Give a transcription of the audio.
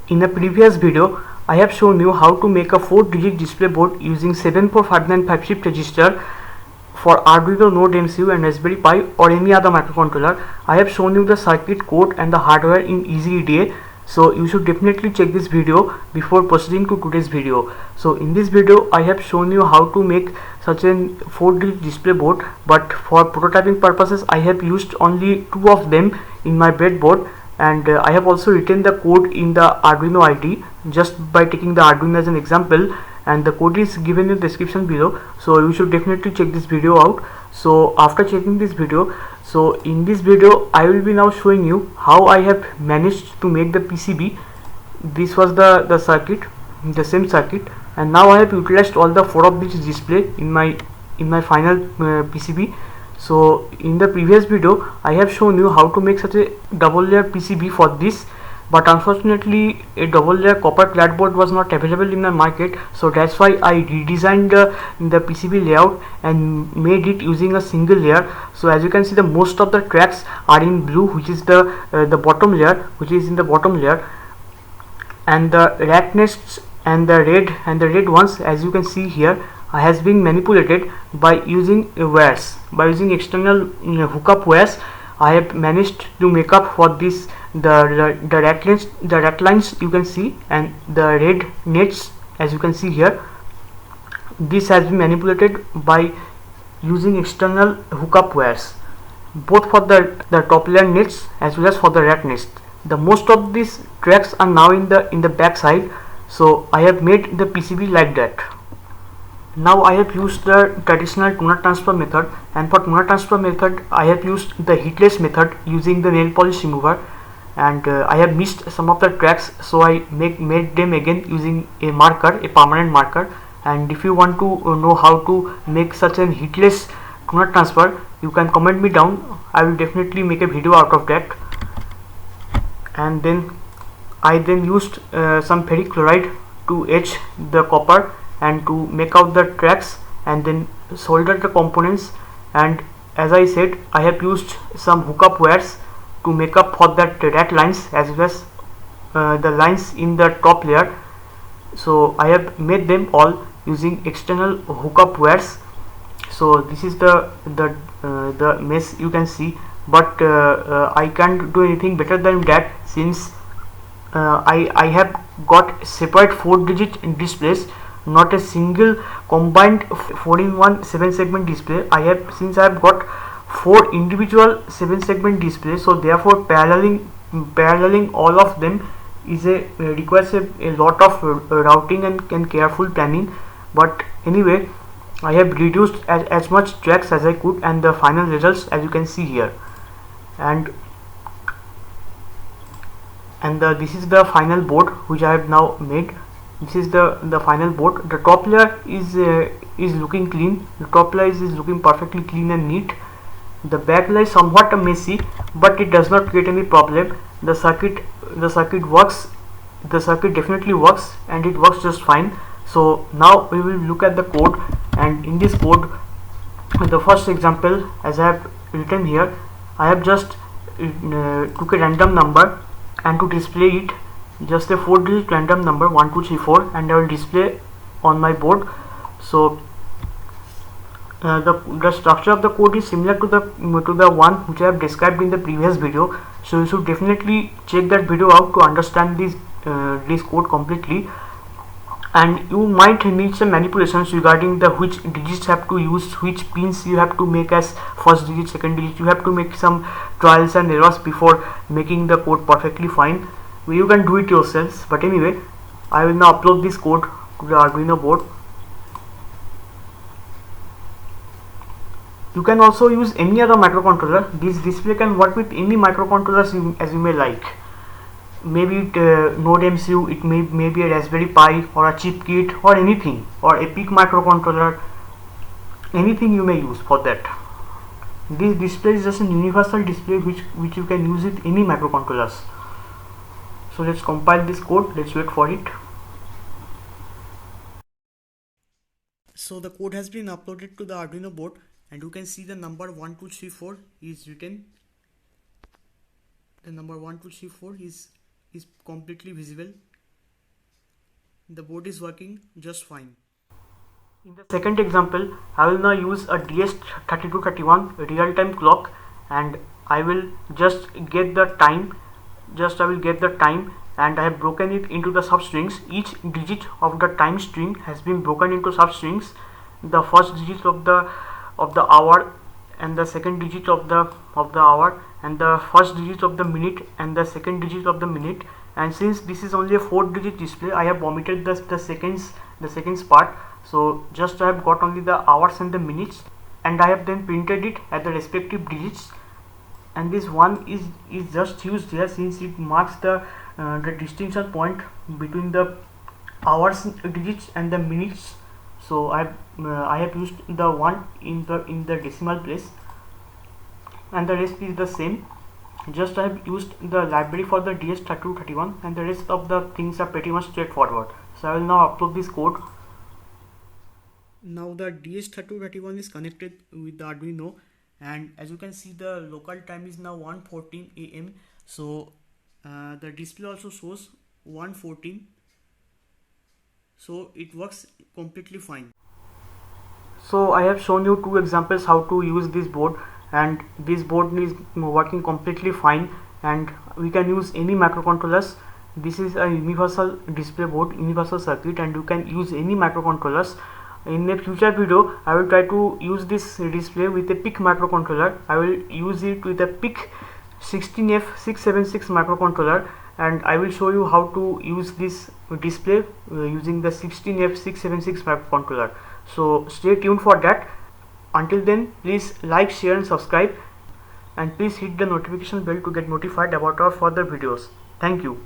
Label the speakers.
Speaker 1: In a previous video, I have shown you how to make a 4-digit display board using 74595 shift register for Arduino Node MCU and Raspberry Pi or any other microcontroller. I have shown you the circuit code and the hardware in EasyEDA. So you should definitely check this video before proceeding to today's video. So in this video, I have shown you how to make such a 4-digit display board, but for prototyping purposes, I have used only 2 of them in my breadboard. And I have also written the code in the Arduino IDE just by taking the Arduino as an example, and the code is given in the description below, so you should definitely check this video out. So after checking this video, so in this video I will be now showing you how I have managed to make the PCB. This was the circuit, the same circuit, and now I have utilized all the 4 of this display in my final PCB. So in the previous video I have shown you how to make such a double layer PCB for this, but unfortunately a double layer copper clad board was not available in the market, so that's why I redesigned the PCB layout and made it using a single layer. So as you can see, the most of the tracks are in blue, which is the bottom layer, which is in the bottom layer, and the rack nests and the red ones, as you can see here, has been manipulated by using wires, by using external hookup wires. I have managed to make up for this the rack lines you can see, and the red nets, as you can see here. This has been manipulated by using external hookup wires, both for the top layer nets as well as for the rack nets. The most of these tracks are now in the back side, so I have made the PCB like that. Now I have used the traditional toner transfer method, and for toner transfer method I have used the heatless method using the nail polish remover, and I have missed some of the tracks, so I made them again using a marker, a permanent marker. And if you want to know how to make such an heatless toner transfer, you can comment me down. I will definitely make a video out of that. And then I used some ferric chloride to etch the copper and to make out the tracks, and then solder the components. And as I said, I have used some hookup wires to make up for that rack lines as well as the lines in the top layer. So I have made them all using external hookup wires. So this is the mess you can see, but I can't do anything better than that, since I have got separate 4-digit displays, not a single combined 4-in-1 7-segment display. Since I have got 4 individual 7-segment displays, so therefore paralleling all of them is requires a lot of routing and careful planning. But anyway, I have reduced as much tracks as I could, and the final results as you can see here. And this is the final board which I have now made. This is the final board. The top layer is looking clean. The top layer is looking perfectly clean and neat. The back layer is somewhat messy, but it does not create any problem. The circuit works. The circuit definitely works, and it works just fine. So now we will look at the code, and in this code, the first example, as I have written here, I have just took a random number, and to display it, just a 4-digit random number 1 2 3 4, and I will display on my board. So the structure of the code is similar to the one which I have described in the previous video. So you should definitely check that video out to understand this code completely. And you might need some manipulations regarding the which digits have to use, which pins you have to make as first digit, second digit. You have to make some trials and errors before making the code perfectly fine. You can do it yourselves, but anyway, I will now upload this code to the Arduino board. You can also use any other microcontroller. This display can work with any microcontrollers as you may like. Maybe it Node MCU, it may be a Raspberry Pi or a chip kit or anything, or a PIC microcontroller, anything you may use for that. This display is just a universal display which you can use with any microcontrollers. So let's compile this code. Let's wait for it. So the code has been uploaded to the Arduino board, and you can see the number 1234 is written. The number 1234 is completely visible the board is working just fine. In the second example, I will now use a DS3231 real-time clock, and I will just get the time. And I have broken it into the substrings. Each digit of the time string has been broken into substrings. The first digit of the hour, and the second digit of the hour, and the first digit of the minute, and the second digit of the minute. And since this is only a 4-digit display, I have omitted the seconds part. So just I have got only the hours and the minutes, and I have then printed it at the respective digits. And this one is just used here since it marks the distinction point between the hours digits and the minutes. So I have used the one in the decimal place, and the rest is the same. Just I have used the library for the DS3231, and the rest of the things are pretty much straightforward. So I will now upload this code. Now the DS3231 is connected with the Arduino, and as you can see, the local time is now 1:14 AM. So the display also shows 1:14, so it works completely fine. So I have shown you 2 examples how to use this board, and this board is working completely fine, and we can use any microcontrollers. This is a universal display board, universal circuit, and you can use any microcontrollers. In a future video, I will try to use this display with a PIC microcontroller. I will use it with a PIC 16F676 microcontroller, and I will show you how to use this display using the 16F676 microcontroller. So stay tuned for that. Until then, please like, share and subscribe, and please hit the notification bell to get notified about our further videos. Thank you.